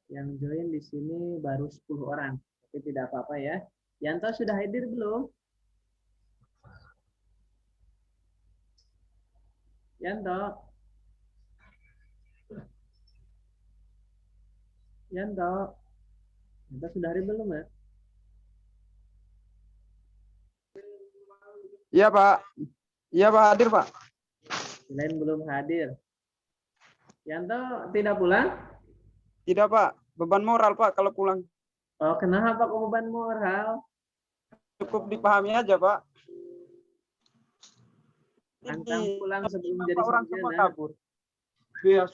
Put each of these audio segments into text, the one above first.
Yang join di sini baru 10 orang. Tapi tidak apa-apa ya. Yanto sudah hadir belum? Yanto. Yanto. Yanto sudah hadir belum ya? Iya Pak. Iya Pak, hadir Pak. Lain belum hadir. Yanto tidak pulang? Tidak Pak, beban moral Pak kalau pulang. Oh, kenapa kok beban moral? Cukup dipahami aja Pak. Antang pulang sebelum Ini jadi orang semua sarjana. kabur. Bias.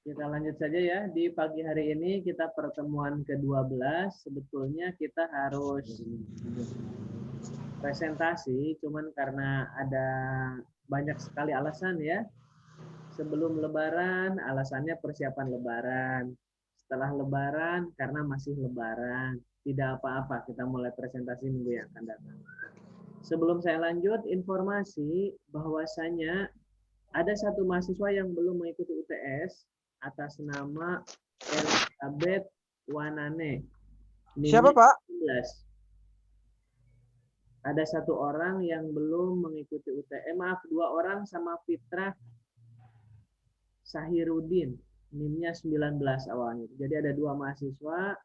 Kita lanjut saja ya. Di pagi hari ini kita pertemuan ke-12. Sebetulnya kita harus presentasi, cuman karena ada banyak sekali alasan ya. Sebelum lebaran, alasannya persiapan lebaran. Setelah lebaran, karena masih lebaran. Tidak apa-apa, kita mulai presentasi minggu yang akan datang. Sebelum saya lanjut, informasi bahwasanya ada satu mahasiswa yang belum mengikuti UTS atas nama Elizabeth Wanane. Siapa Pak? 19. Ada satu orang yang belum mengikuti UTS. Maaf, 2 orang sama Fitrah Sahirudin. NIM-nya 19 awalnya. Jadi ada 2 mahasiswa,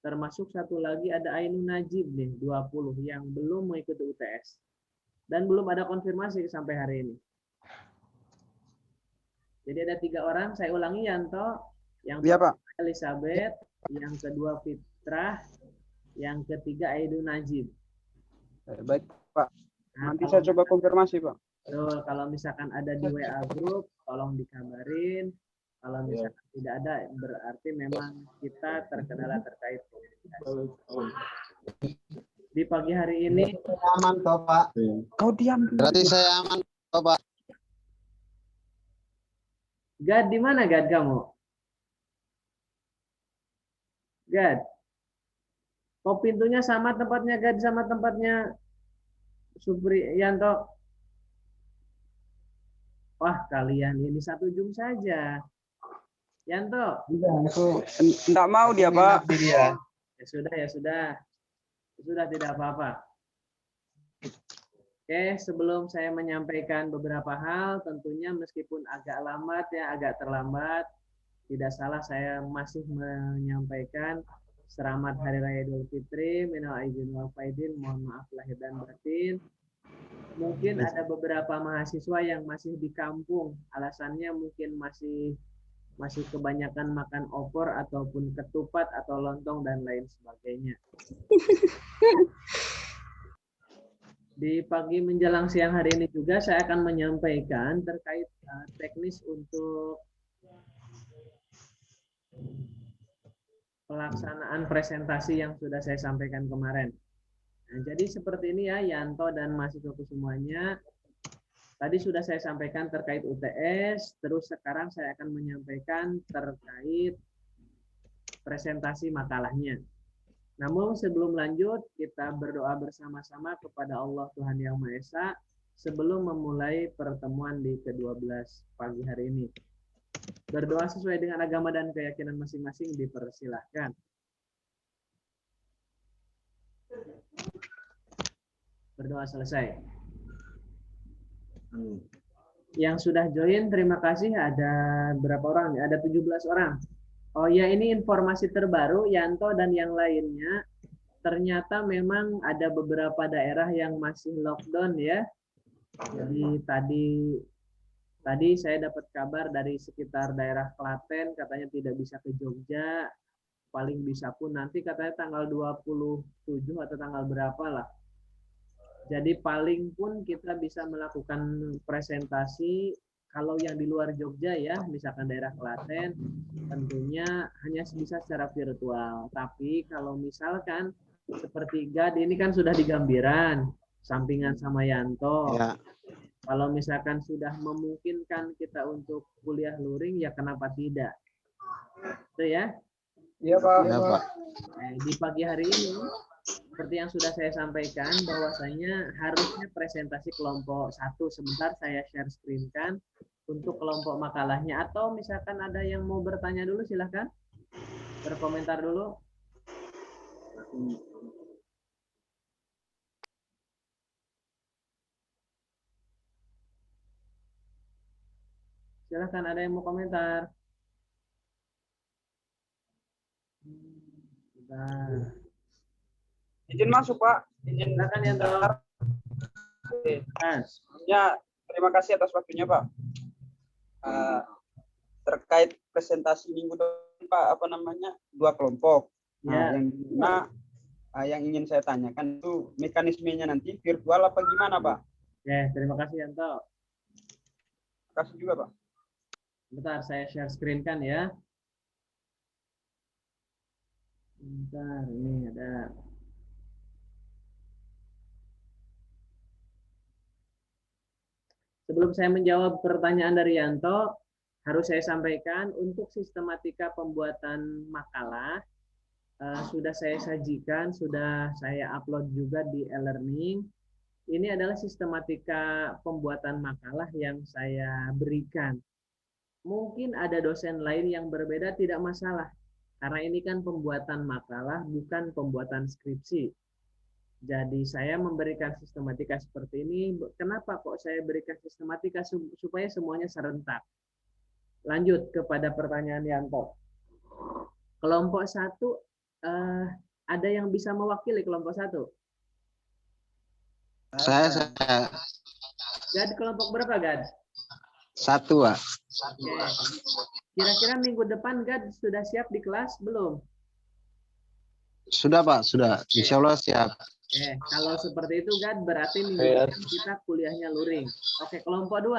termasuk satu lagi ada Ainun Najib nih, 20, yang belum mengikuti UTS. Dan belum ada konfirmasi sampai hari ini. Jadi ada 3 orang, saya ulangi Yanto, yang Iya Pak. Elizabeth, yang kedua Fitrah, yang ketiga Ainun Najib. Baik Pak. Nah, Nanti saya coba konfirmasi Pak. kalau misalkan ada di WA group, tolong dikabarin. Kalau misalkan tidak ada, berarti memang kita terkendala terkait komunikasi. Di pagi hari ini, Aman toh Pak. Kau diam. Berarti saya aman toh Pak. Gad, di mana Gad kamu? Gad. Kok pintunya sama tempatnya Gad sama tempatnya Supriyanto? Wah, kalian ini satu jam saja. Yanto. Enggak mau dia Pak. Ya sudah, ya sudah. Sudah, tidak apa-apa. Oke, sebelum saya menyampaikan beberapa hal, tentunya meskipun agak lambat ya, agak terlambat, tidak salah saya masih menyampaikan selamat Hari Raya Idul Fitri, minal aidin wal faidin, mohon maaf lahir dan batin. Mungkin ada beberapa mahasiswa yang masih di kampung, alasannya mungkin masih kebanyakan makan opor ataupun ketupat atau lontong dan lain sebagainya. Di pagi menjelang siang hari ini juga saya akan menyampaikan terkait teknis untuk pelaksanaan presentasi yang sudah saya sampaikan kemarin. Nah, jadi seperti ini ya Yanto dan mahasiswaku semuanya. Tadi sudah saya sampaikan terkait UTS, terus sekarang saya akan menyampaikan terkait presentasi makalahnya. Namun sebelum lanjut, kita berdoa bersama-sama kepada Allah Tuhan Yang Maha Esa sebelum memulai pertemuan di ke-12 pagi hari ini. Berdoa sesuai dengan agama dan keyakinan masing-masing dipersilahkan. Berdoa selesai. Yang sudah join, terima kasih. Ada berapa orang? Ada 17 orang. Oh ya, ini informasi terbaru, Yanto dan yang lainnya. Ternyata memang ada beberapa daerah yang masih lockdown ya. Jadi tadi saya dapat kabar dari sekitar daerah Klaten, katanya tidak bisa ke Jogja. Paling bisa pun nanti katanya tanggal 27 atau tanggal berapa lah. Jadi paling pun kita bisa melakukan presentasi kalau yang di luar Jogja ya, misalkan daerah Klaten, tentunya hanya bisa secara virtual. Tapi kalau misalkan seperti Gad, ini kan sudah di Gambiran, sampingan sama Yanto. Ya. Kalau misalkan sudah memungkinkan kita untuk kuliah luring, ya kenapa tidak? Itu ya? Iya Pak. Ya, Pak. Di pagi hari ini, seperti yang sudah saya sampaikan, bahwasanya harusnya presentasi kelompok 1. Sebentar saya share screen kan untuk kelompok makalahnya. Atau misalkan ada yang mau bertanya dulu, silahkan berkomentar dulu. Silahkan, ada yang mau komentar. Nah, Izin masuk, Pak. Izin. silakan ya, Toh. Mas. Ya, terima kasih atas waktunya, Pak. Terkait presentasi minggu depan, Pak, apa namanya, 2 kelompok. Ya. Yang ingin saya tanyakan itu mekanismenya nanti virtual apa gimana, Pak? Oke, terima kasih Yanto. Terima kasih juga, Pak. Bentar, saya share screen kan ya. Bentar, ini ada. Sebelum saya menjawab pertanyaan dari Yanto, harus saya sampaikan untuk sistematika pembuatan makalah sudah saya sajikan, sudah saya upload juga di e-learning. Ini adalah sistematika pembuatan makalah yang saya berikan. Mungkin ada dosen lain yang berbeda, tidak masalah. Karena ini kan pembuatan makalah, bukan pembuatan skripsi. Jadi saya memberikan sistematika seperti ini. Kenapa kok saya berikan sistematika? Supaya semuanya serentak. Lanjut kepada pertanyaan Yanto. Kelompok 1, ada yang bisa mewakili kelompok 1? Saya. Gad, kelompok berapa, Gad? 1, Pak. Oke. Kira-kira minggu depan, Gad, sudah siap di kelas? Belum? Sudah, Pak, sudah. Insya Allah siap. Oke, kalau seperti itu, Gad, berarti minggu depan kita kuliahnya luring. Oke, kelompok 2.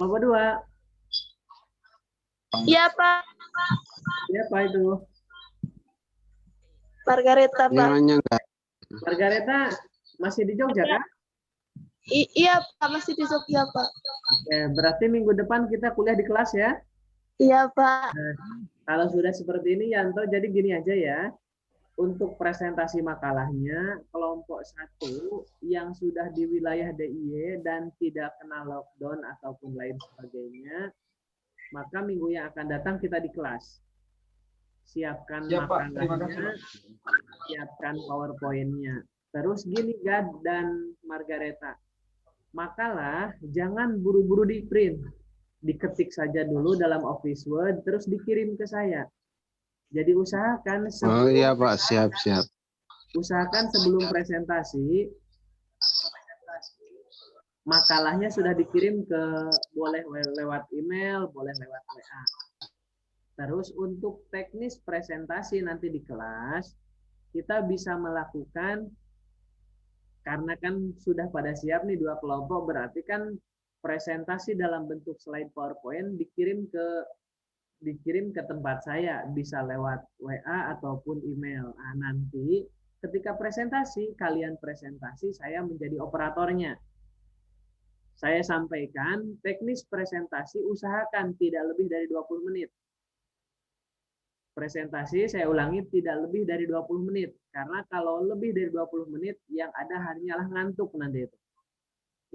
Kelompok 2. Iya, Pak. Siapa itu? Margareta, Pak. Namanya enggak. Margareta masih di Jogja, kan? Iya, Pak. Masih di Jogja, Pak. Oke, berarti minggu depan kita kuliah di kelas ya? Iya, Pak. Nah, kalau sudah seperti ini, Yanto, jadi gini aja ya. Untuk presentasi makalahnya, kelompok 1 yang sudah di wilayah DIY dan tidak kena lockdown ataupun lain sebagainya, maka minggu yang akan datang kita di kelas. Siapkan makalahnya, siapkan PowerPoint-nya. Terus gini, Gad dan Margareta, makalah jangan buru-buru di print. Diketik saja dulu dalam Office Word, terus dikirim ke saya. Jadi usahakan Oh iya, Pak, siap. Usahakan sebelum presentasi makalahnya sudah dikirim ke, boleh lewat email, boleh lewat WA. Terus untuk teknis presentasi nanti di kelas, kita bisa melakukan, karena kan sudah pada siap nih 2 kelompok, berarti kan presentasi dalam bentuk slide PowerPoint dikirim ke tempat saya, bisa lewat WA ataupun email. Nah, nanti ketika presentasi, kalian presentasi, saya menjadi operatornya. Saya sampaikan, teknis presentasi usahakan tidak lebih dari 20 menit. Presentasi, saya ulangi, tidak lebih dari 20 menit. Karena kalau lebih dari 20 menit, yang ada hanyalah ngantuk nanti itu.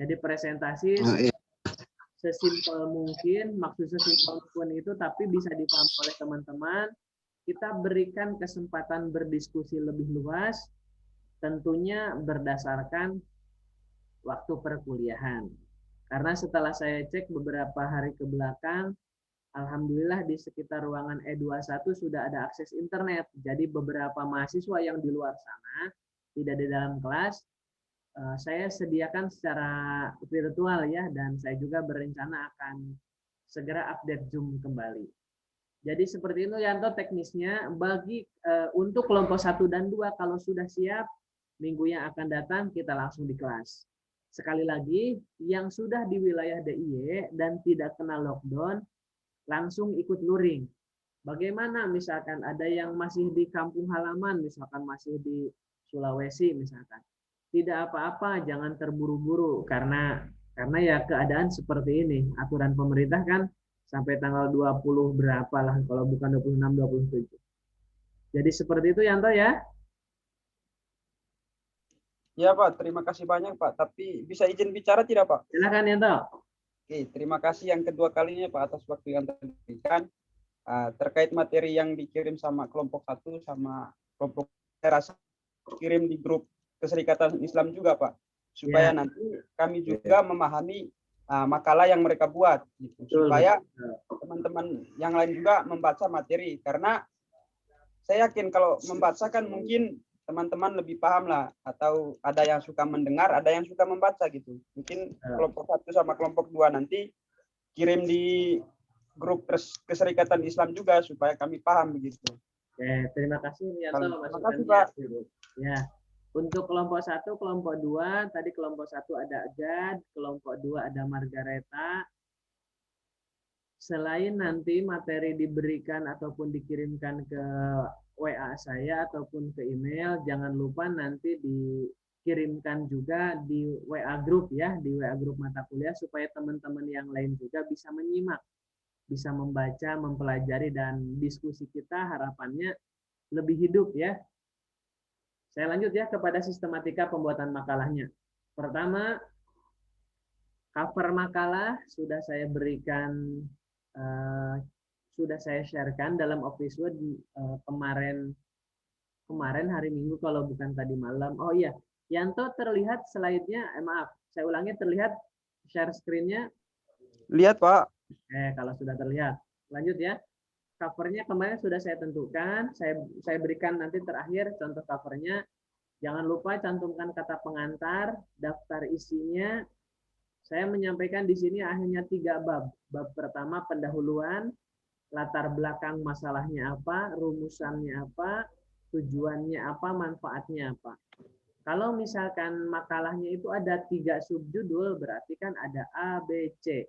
Jadi presentasi sesimpel mungkin, maksud sesimpel mungkin itu, tapi bisa dipahami oleh teman-teman. Kita berikan kesempatan berdiskusi lebih luas, tentunya berdasarkan waktu perkuliahan. Karena setelah saya cek beberapa hari ke belakang, alhamdulillah di sekitar ruangan E21 sudah ada akses internet. Jadi beberapa mahasiswa yang di luar sana, tidak di dalam kelas, saya sediakan secara virtual ya, dan saya juga berencana akan segera update Zoom kembali. Jadi seperti itu Yanto teknisnya. Bagi untuk kelompok 1 dan 2 kalau sudah siap, minggu yang akan datang kita langsung di kelas. Sekali lagi, yang sudah di wilayah DIY dan tidak kena lockdown, langsung ikut luring. Bagaimana misalkan ada yang masih di kampung halaman, misalkan masih di Sulawesi misalkan. Tidak apa-apa, jangan terburu-buru karena ya keadaan seperti ini. Aturan pemerintah kan sampai tanggal 20 berapa lah, kalau bukan 26, 27. Jadi seperti itu Yanto ya. Ya Pak, terima kasih banyak Pak. Tapi bisa izin bicara tidak Pak? Silakan Yanto. Oke, terima kasih yang kedua kalinya Pak atas waktu yang diberikan. Terkait materi yang dikirim sama kelompok 1 sama kelompok, saya rasa kirim di grup Keserikatan Islam juga Pak, supaya nanti kami juga memahami makalah yang mereka buat, gitu. Supaya teman-teman yang lain juga membaca materi, karena saya yakin kalau membaca kan mungkin teman-teman lebih paham lah, atau ada yang suka mendengar, ada yang suka membaca gitu. Mungkin kelompok 1 sama kelompok 2 nanti kirim di grup Keserikatan Islam juga supaya kami paham begitu. Oke, terima kasih Yanto Terima kasih masukannya. Pak. Ya. Untuk kelompok 1, kelompok 2, tadi kelompok 1 ada Agad, kelompok 2 ada Margareta. Selain nanti materi diberikan ataupun dikirimkan ke WA saya ataupun ke email, jangan lupa nanti dikirimkan juga di WA grup ya, di WA grup mata kuliah supaya teman-teman yang lain juga bisa menyimak, bisa membaca, mempelajari, dan diskusi kita harapannya lebih hidup ya. Saya lanjut ya kepada sistematika pembuatan makalahnya. Pertama, cover makalah sudah saya berikan, sudah saya sharekan dalam Office Word kemarin hari Minggu kalau bukan tadi malam. Oh iya, Yanto terlihat slide-nya, maaf, saya ulangi, terlihat share screen-nya? Lihat Pak. Kalau sudah terlihat, lanjut ya. Covernya kemarin sudah saya tentukan, saya berikan nanti terakhir contoh covernya. Jangan lupa cantumkan kata pengantar, daftar isinya. Saya menyampaikan di sini hanya 3 bab. Bab pertama pendahuluan, latar belakang masalahnya apa, rumusannya apa, tujuannya apa, manfaatnya apa. Kalau misalkan makalahnya itu ada 3 subjudul, berarti kan ada A, B, C.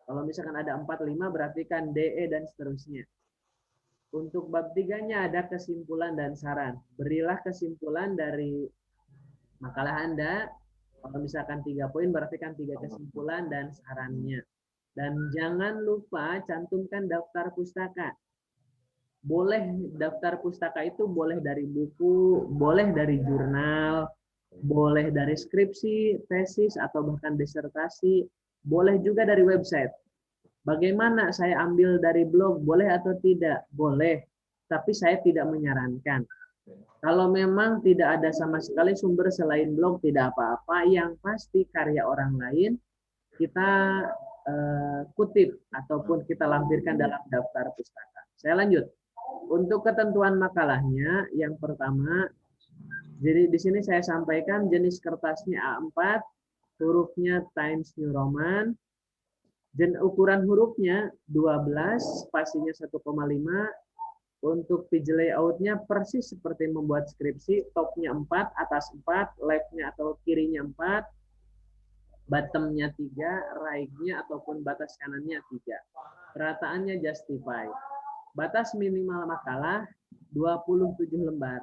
Kalau misalkan ada 4, 5, berarti kan D, E, dan seterusnya. Untuk bab 3-nya ada kesimpulan dan saran. Berilah kesimpulan dari makalah Anda. Kalau misalkan 3 poin, berarti kan 3 kesimpulan dan sarannya. Dan jangan lupa cantumkan daftar pustaka. Boleh daftar pustaka itu boleh dari buku, boleh dari jurnal, boleh dari skripsi, tesis, atau bahkan disertasi. Boleh juga dari website. Bagaimana saya ambil dari blog, boleh atau tidak? Boleh, tapi saya tidak menyarankan. Kalau memang tidak ada sama sekali sumber selain blog, tidak apa-apa. Yang pasti karya orang lain kita kutip ataupun kita lampirkan dalam daftar pustaka. Saya lanjut. Untuk ketentuan makalahnya, yang pertama, jadi di sini saya sampaikan jenis kertasnya A4, hurufnya Times New Roman. Dan ukuran hurufnya 12, spasinya 1,5. Untuk page layout-nya persis seperti membuat skripsi, topnya 4, atas 4, left-nya atau kirinya 4, bottom-nya 3, right-nya ataupun batas kanannya 3. Perataannya justify. Batas minimal makalah 27 lembar.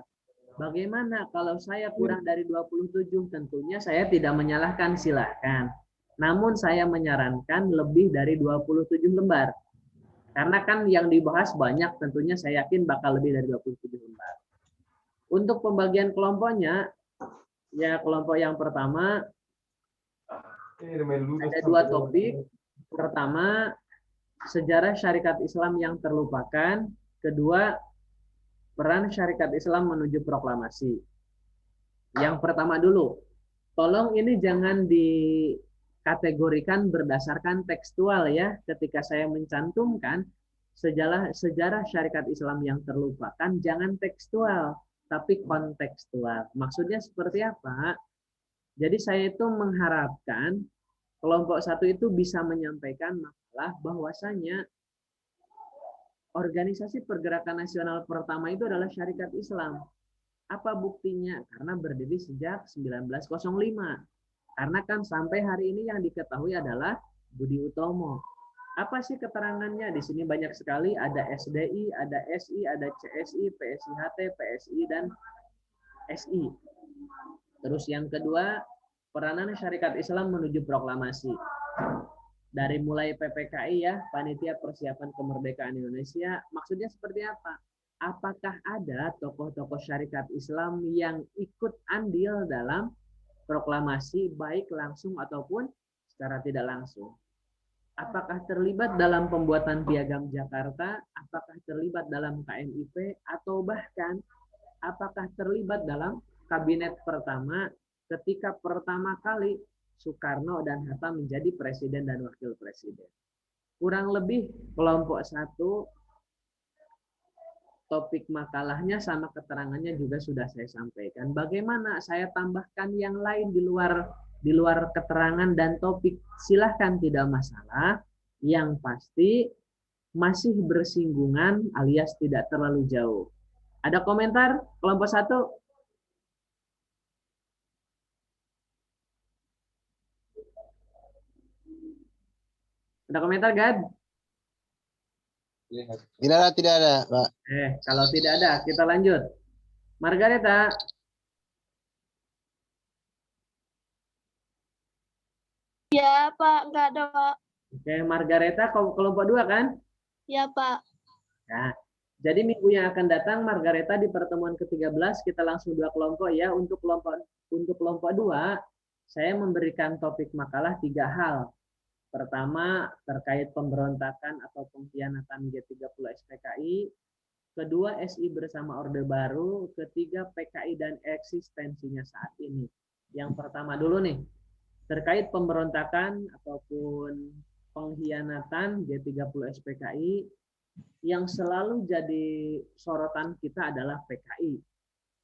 Bagaimana kalau saya kurang dari 27? Tentunya saya tidak menyalahkan, silahkan. Namun saya menyarankan lebih dari 27 lembar. Karena kan yang dibahas banyak, tentunya saya yakin bakal lebih dari 27 lembar. Untuk pembagian kelompoknya, ya kelompok yang pertama, ada 2 topik. Pertama, sejarah syarikat Islam yang terlupakan. Kedua, peran syarikat Islam menuju proklamasi. Yang pertama dulu, tolong ini jangan dikategorikan berdasarkan tekstual ya. Ketika saya mencantumkan sejarah syarikat Islam yang terlupakan, jangan tekstual, tapi kontekstual. Maksudnya seperti apa? Jadi saya itu mengharapkan kelompok 1 itu bisa menyampaikan makalah bahwasanya organisasi pergerakan nasional pertama itu adalah syarikat Islam. Apa buktinya? Karena berdiri sejak 1905. Karena kan sampai hari ini yang diketahui adalah Budi Utomo. Apa sih keterangannya? Di sini banyak sekali, ada SDI, ada SI, ada CSI, PSIHT, PSI, dan SI. Terus yang kedua, peranan syarikat Islam menuju proklamasi. Dari mulai PPKI ya, Panitia Persiapan Kemerdekaan Indonesia, maksudnya seperti apa? apakah ada tokoh-tokoh syarikat Islam yang ikut andil dalam proklamasi baik langsung ataupun secara tidak langsung? Apakah terlibat dalam pembuatan piagam Jakarta? Apakah terlibat dalam KMIP? Atau bahkan apakah terlibat dalam kabinet pertama ketika pertama kali Soekarno dan Hatta menjadi presiden dan wakil presiden? Kurang lebih kelompok 1 topik makalahnya sama keterangannya juga sudah saya sampaikan. Bagaimana saya tambahkan yang lain di luar keterangan dan topik, silahkan, tidak masalah. Yang pasti masih bersinggungan alias tidak terlalu jauh. Ada komentar kelompok 1? Ada komentar, Gad? Tidak ada, Pak. Kalau tidak ada, kita lanjut. Margareta. Ya, Pak. Nggak ada, Pak. Oke, Margareta kelompok 2 kan? Ya, Pak. Nah, jadi minggu yang akan datang Margareta di pertemuan ke-13 kita langsung 2 kelompok ya. Untuk kelompok 2 saya memberikan topik makalah 3 hal. Pertama, terkait pemberontakan atau pengkhianatan G30 SPKI. Kedua, SI bersama Orde Baru. Ketiga, PKI dan eksistensinya saat ini. Yang pertama dulu nih, terkait pemberontakan ataupun pengkhianatan G30 SPKI, yang selalu jadi sorotan kita adalah PKI.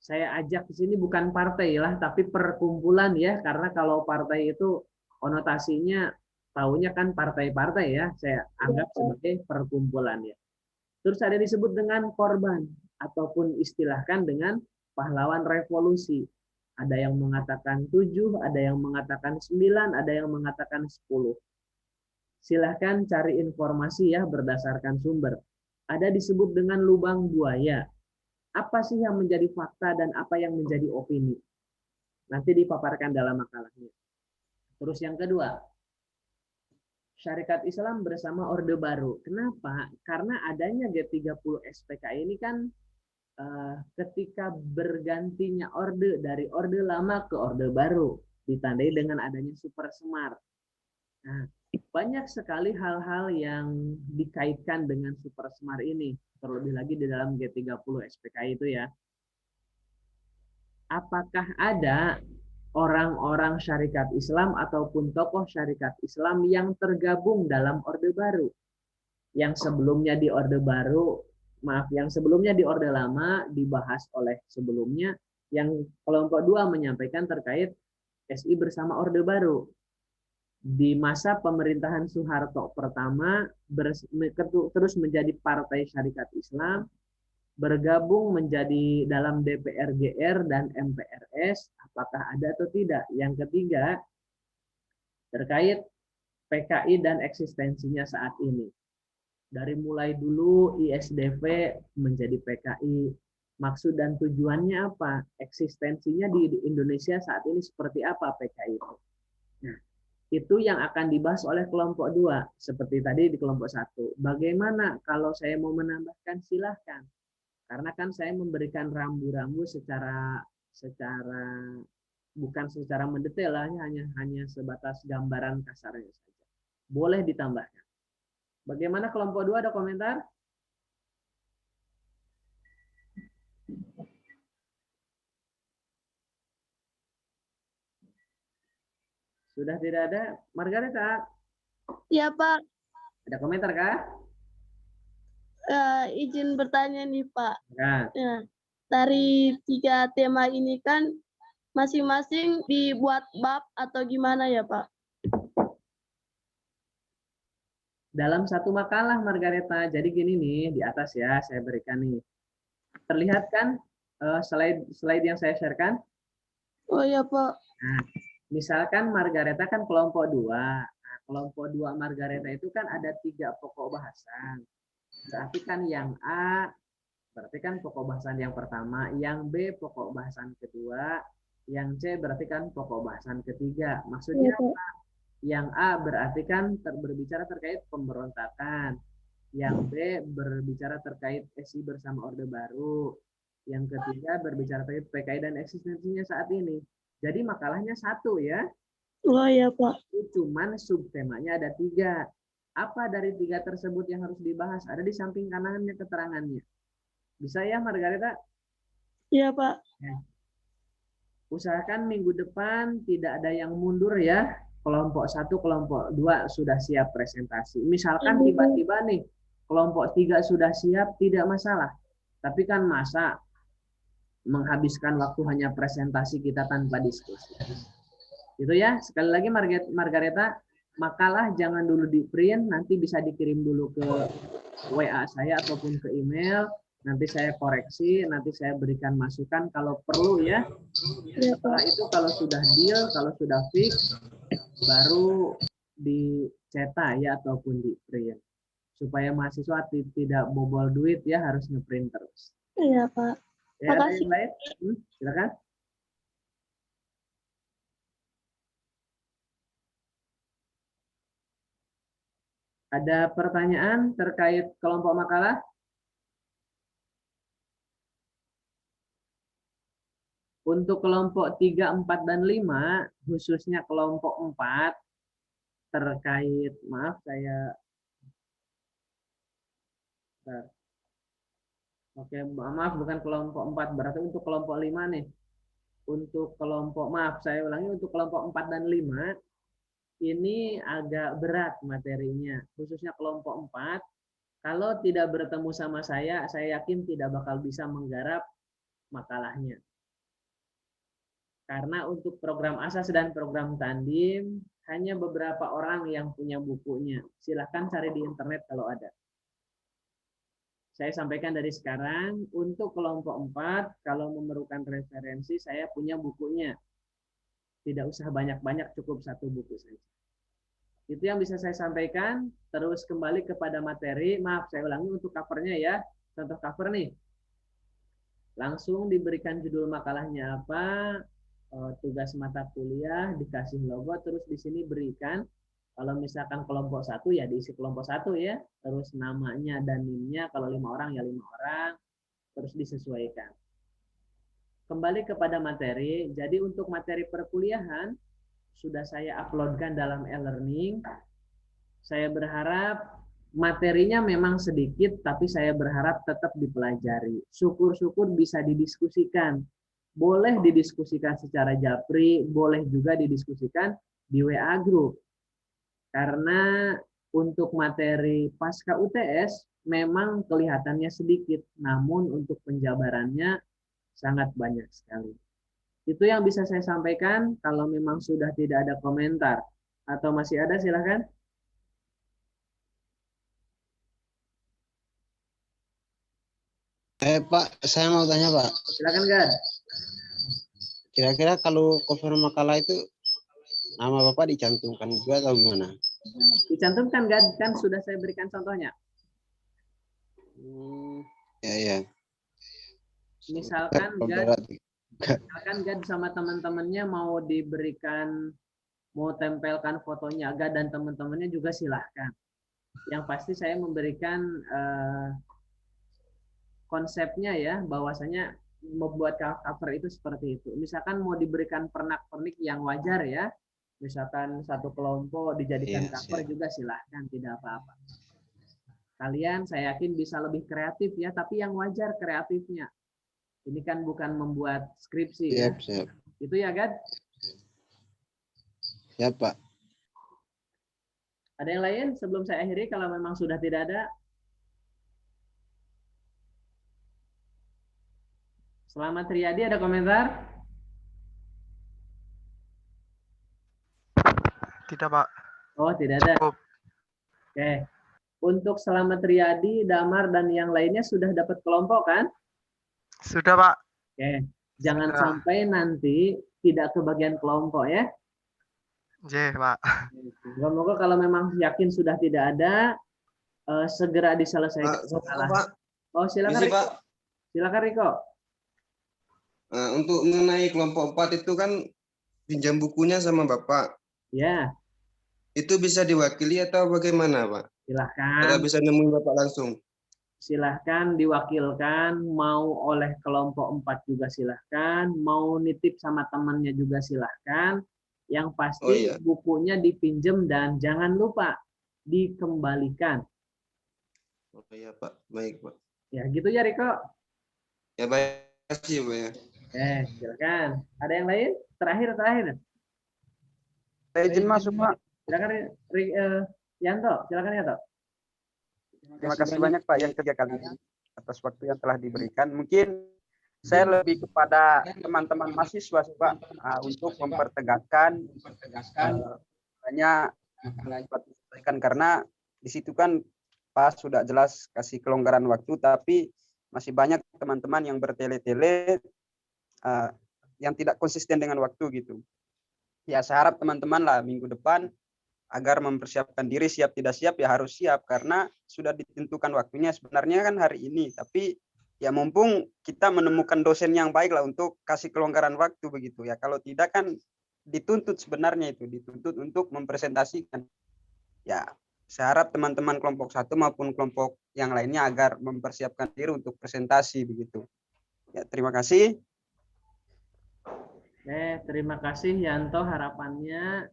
Saya ajak ke sini bukan partai lah, tapi perkumpulan ya, karena kalau partai itu konotasinya taunya kan partai-partai ya, saya anggap sebagai perkumpulan ya. Terus ada disebut dengan korban ataupun istilahkan dengan pahlawan revolusi. Ada yang mengatakan 7, ada yang mengatakan 9, ada yang mengatakan 10. Silahkan cari informasi ya berdasarkan sumber. Ada disebut dengan lubang buaya. Apa sih yang menjadi fakta dan apa yang menjadi opini? Nanti dipaparkan dalam makalahnya. Terus yang kedua, Syarikat Islam bersama Orde Baru. Kenapa? Karena adanya G30 SPKI ini kan ketika bergantinya orde dari Orde Lama ke Orde Baru, ditandai dengan adanya Super Semar. Nah, banyak sekali hal-hal yang dikaitkan dengan Super Semar ini, terlebih lagi di dalam G30 SPKI itu ya. Apakah ada orang-orang syarikat Islam ataupun tokoh syarikat Islam yang tergabung dalam Orde Baru? Yang sebelumnya di Orde Baru, yang sebelumnya di Orde Lama dibahas oleh sebelumnya, yang kelompok 2 menyampaikan terkait SI bersama Orde Baru. Di masa pemerintahan Soeharto pertama terus menjadi Partai Syarikat Islam, bergabung menjadi dalam DPR GR dan MPRS, apakah ada atau tidak? Yang ketiga, terkait PKI dan eksistensinya saat ini. Dari mulai dulu ISDV menjadi PKI, maksud dan tujuannya apa? Eksistensinya di Indonesia saat ini seperti apa PKI itu? Nah, itu yang akan dibahas oleh kelompok 2, seperti tadi di kelompok 1. Bagaimana kalau saya mau menambahkan, silahkan. Karena kan saya memberikan rambu-rambu secara bukan secara mendetail, hanya sebatas gambaran kasarnya saja. Boleh ditambahkan. Bagaimana kelompok 2, ada komentar? Sudah tidak ada? Margareta, Ya, Pak. ada komentar kah? Izin bertanya nih, Pak. Nah, Ya, dari 3 tema ini kan masing-masing dibuat bab atau gimana ya, Pak? dalam satu makalah Margareta. Jadi gini nih, di atas ya saya berikan nih. Terlihat kan slide yang saya sharekan? Oh ya, Pak. Nah, misalkan Margareta kan kelompok 2. Nah, kelompok 2 Margareta itu kan ada 3 pokok bahasan. Berarti kan yang A, berarti kan pokok bahasan yang pertama, yang B pokok bahasan kedua, yang C berarti kan pokok bahasan ketiga. Maksudnya apa? Yang A berarti kan berbicara terkait pemberontakan. Yang B berbicara terkait SI bersama Orde Baru. Yang ketiga berbicara terkait PKI dan eksistensinya saat ini. Jadi makalahnya satu ya. Oh ya Pak. Cuman subtemanya ada 3. Apa dari 3 tersebut yang harus dibahas? Ada di samping kanannya keterangannya. Bisa ya Margareta? Iya Pak. Ya. Usahakan minggu depan tidak ada yang mundur ya. Kelompok 1, kelompok 2 sudah siap presentasi. Misalkan tiba-tiba nih, kelompok 3 sudah siap, tidak masalah. Tapi kan masa menghabiskan waktu hanya presentasi kita tanpa diskusi. Itu ya, sekali lagi Margareta, makalah jangan dulu di print, nanti bisa dikirim dulu ke WA saya ataupun ke email. Nanti saya koreksi, nanti saya berikan masukan kalau perlu ya. Setelah itu kalau sudah deal, kalau sudah fix, baru dicetak ya ataupun di print. Supaya mahasiswa tidak bobol duit ya, harus ngeprint terus. Iya Pak. Ya, ada Makasih. yang lain? Silakan. Ada pertanyaan terkait kelompok makalah? Untuk kelompok 3, 4, dan 5, khususnya kelompok 4, terkait, maaf saya, oke, maaf bukan kelompok 4, berarti untuk kelompok 5 nih. Untuk kelompok, maaf saya ulangi, untuk kelompok 4 dan 5, ini agak berat materinya, khususnya kelompok 4. Kalau tidak bertemu sama saya yakin tidak bakal bisa menggarap makalahnya. Karena untuk program asas dan program tandim, hanya beberapa orang yang punya bukunya. Silahkan cari di internet kalau ada. Saya sampaikan dari sekarang, untuk kelompok 4, kalau memerlukan referensi, saya punya bukunya. Tidak usah banyak-banyak, cukup 1 buku saja. Itu yang bisa saya sampaikan. Terus kembali kepada materi. Maaf, saya ulangi untuk covernya ya. Contoh cover nih. Langsung diberikan judul makalahnya apa, tugas mata kuliah, dikasih logo, terus di sini berikan, kalau misalkan kelompok 1 ya diisi kelompok 1 ya, terus namanya dan NIM-nya, kalau 5 orang ya 5 orang, terus disesuaikan. Kembali kepada materi, jadi untuk materi perkuliahan, sudah saya uploadkan dalam e-learning. Saya berharap materinya memang sedikit, tapi saya berharap tetap dipelajari. Syukur-syukur bisa didiskusikan. Boleh didiskusikan secara japri, boleh juga didiskusikan di WA group. Karena untuk materi pasca UTS memang kelihatannya sedikit, namun untuk penjabarannya sangat banyak sekali. Itu yang bisa saya sampaikan. Kalau memang sudah tidak ada komentar atau masih ada, silakan. Pak, saya mau tanya Pak. Silakan, Gad. Kira-kira kalau cover makalah itu nama Bapak dicantumkan juga atau gimana? Dicantumkan, Gad, kan sudah saya berikan contohnya. Ya. Misalkan Gad sama teman-temannya mau diberikan, mau tempelkan fotonya Gad dan teman-temannya juga silahkan. Yang pasti saya memberikan konsepnya ya, bahwasanya membuat cover itu seperti itu. Misalkan mau diberikan pernak-pernik yang wajar ya, misalkan satu kelompok dijadikan cover juga silahkan, tidak apa-apa. Kalian saya yakin bisa lebih kreatif ya, tapi yang wajar kreatifnya. Ini kan bukan membuat skripsi ya. Siap. Itu ya, Gad? Ya, Pak. Ada yang lain sebelum saya akhiri kalau memang sudah tidak ada? Selamat Riyadi, ada komentar? Tidak, Pak. Oh, tidak ada. Cukup. Oke. Untuk Selamat Riyadi, Damar, dan yang lainnya sudah dapat kelompok kan? Sudah, Pak. Oke. Jangan sampai nanti tidak kebagian kelompok ya. Pak. Semoga kalau memang yakin sudah tidak ada, segera diselesaikan. Pak. Oh, silakan Riko. Silakan Riko. Untuk mengenai kelompok 4 itu kan pinjam bukunya sama Bapak. Ya. Itu bisa diwakili atau bagaimana, Pak? Atau Silahkan, bisa nemuin Bapak langsung? silahkan diwakilkan, mau oleh kelompok 4 juga silahkan, mau nitip sama temannya juga silahkan. Yang pasti Oh iya. bukunya dipinjem dan jangan lupa dikembalikan. Oh iya, Pak. Baik, Pak. Ya gitu ya Riko. Ya, baik. Terima kasih, Pak ya. Silakan. Ada yang lain? Terakhir. Saya izin masuk, Pak. Silakan Yanto, silakan Yanto. Terima kasih banyak Pak yang ketiga kalinya atas waktu yang telah diberikan. Mungkin saya lebih kepada teman-teman mahasiswa sih, Pak, untuk mempertegakkan hanya karena di situ kan Pak sudah jelas kasih kelonggaran waktu, tapi masih banyak teman-teman yang bertele-tele yang tidak konsisten dengan waktu gitu. Ya saya harap teman-teman lah minggu depan agar mempersiapkan diri, siap tidak siap ya harus siap karena sudah ditentukan waktunya sebenarnya kan hari ini, tapi ya mumpung kita menemukan dosen yang baik lah untuk kasih kelonggaran waktu begitu ya. Kalau tidak kan dituntut sebenarnya itu dituntut untuk mempresentasikan. Ya saya harap teman-teman kelompok 1 maupun kelompok yang lainnya agar mempersiapkan diri untuk presentasi begitu. Ya terima kasih. Terima kasih Yanto, harapannya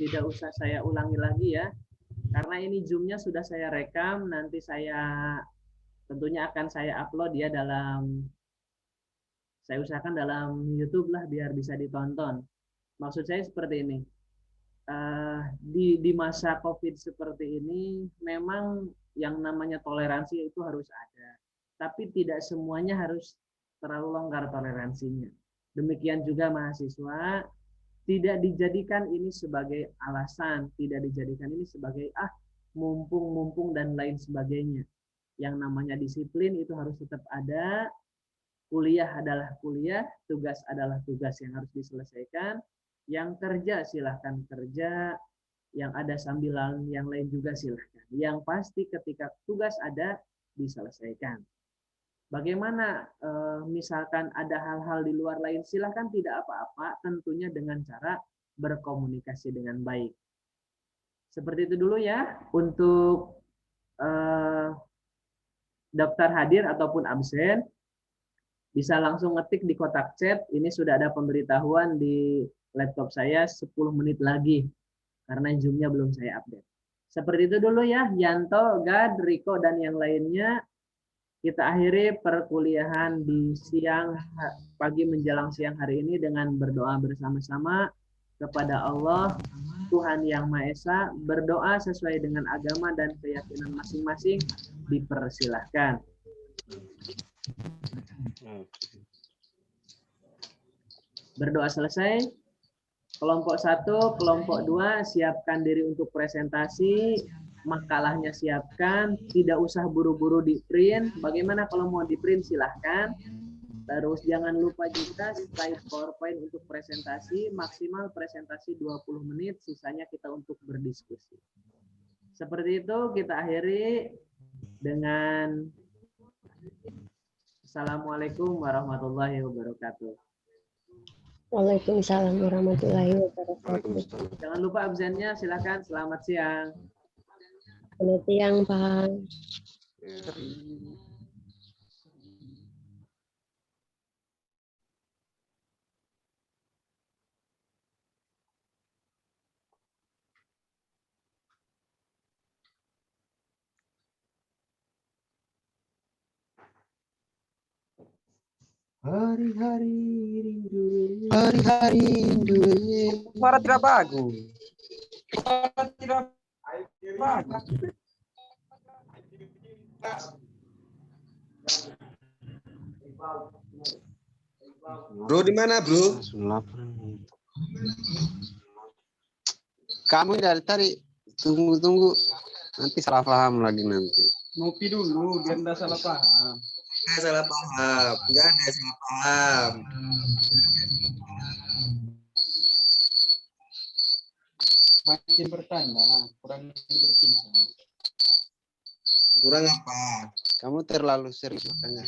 tidak usah saya ulangi lagi ya. Karena ini Zoom-nya sudah saya rekam, nanti tentunya akan saya upload ya saya usahakan dalam YouTube lah biar bisa ditonton. Maksud saya seperti ini, di masa COVID seperti ini memang yang namanya toleransi itu harus ada, tapi tidak semuanya harus terlalu longgar toleransinya. Demikian juga mahasiswa, tidak dijadikan ini sebagai alasan, tidak dijadikan ini sebagai mumpung dan lain sebagainya. Yang namanya disiplin itu harus tetap ada, kuliah adalah kuliah, tugas adalah tugas yang harus diselesaikan, yang kerja silahkan kerja, yang ada sambilan yang lain juga silahkan. Yang pasti ketika tugas ada, diselesaikan. Bagaimana misalkan ada hal-hal di luar lain, silahkan tidak apa-apa, tentunya dengan cara berkomunikasi dengan baik. Seperti itu dulu ya, untuk daftar hadir ataupun absen, bisa langsung ngetik di kotak chat, ini sudah ada pemberitahuan di laptop saya 10 menit lagi, karena Zoom-nya belum saya update. Seperti itu dulu ya, Yanto, Gad, Riko, dan yang lainnya. Kita akhiri perkuliahan di pagi menjelang siang hari ini dengan berdoa bersama-sama kepada Allah, Tuhan Yang Maha Esa. Berdoa sesuai dengan agama dan keyakinan masing-masing, dipersilahkan. Berdoa selesai. Kelompok 1, kelompok 2, siapkan diri untuk presentasi. Makalahnya siapkan, tidak usah buru-buru di print. Bagaimana kalau mau di print silahkan. Terus jangan lupa juga slide PowerPoint untuk presentasi, maksimal presentasi 20 menit, sisanya kita untuk berdiskusi. Seperti itu kita akhiri dengan Assalamualaikum warahmatullahi wabarakatuh. Waalaikumsalam warahmatullahi wabarakatuh. Jangan lupa absennya, silakan. Selamat siang. Selamat siang, Pak. Hari-hari rindu. Hari-hari rindu. Suara tidak bagus. Suara tidak bagus. Bro, di mana, Bro? Kamu dari tadi tunggu. Nanti salah paham lagi nanti. Ngopi dulu, biar tidak salah paham. Salah paham. Enggak ada salah paham. Makin bertanya, kurang berbincang. Kurang apa? Kamu terlalu serius makanya.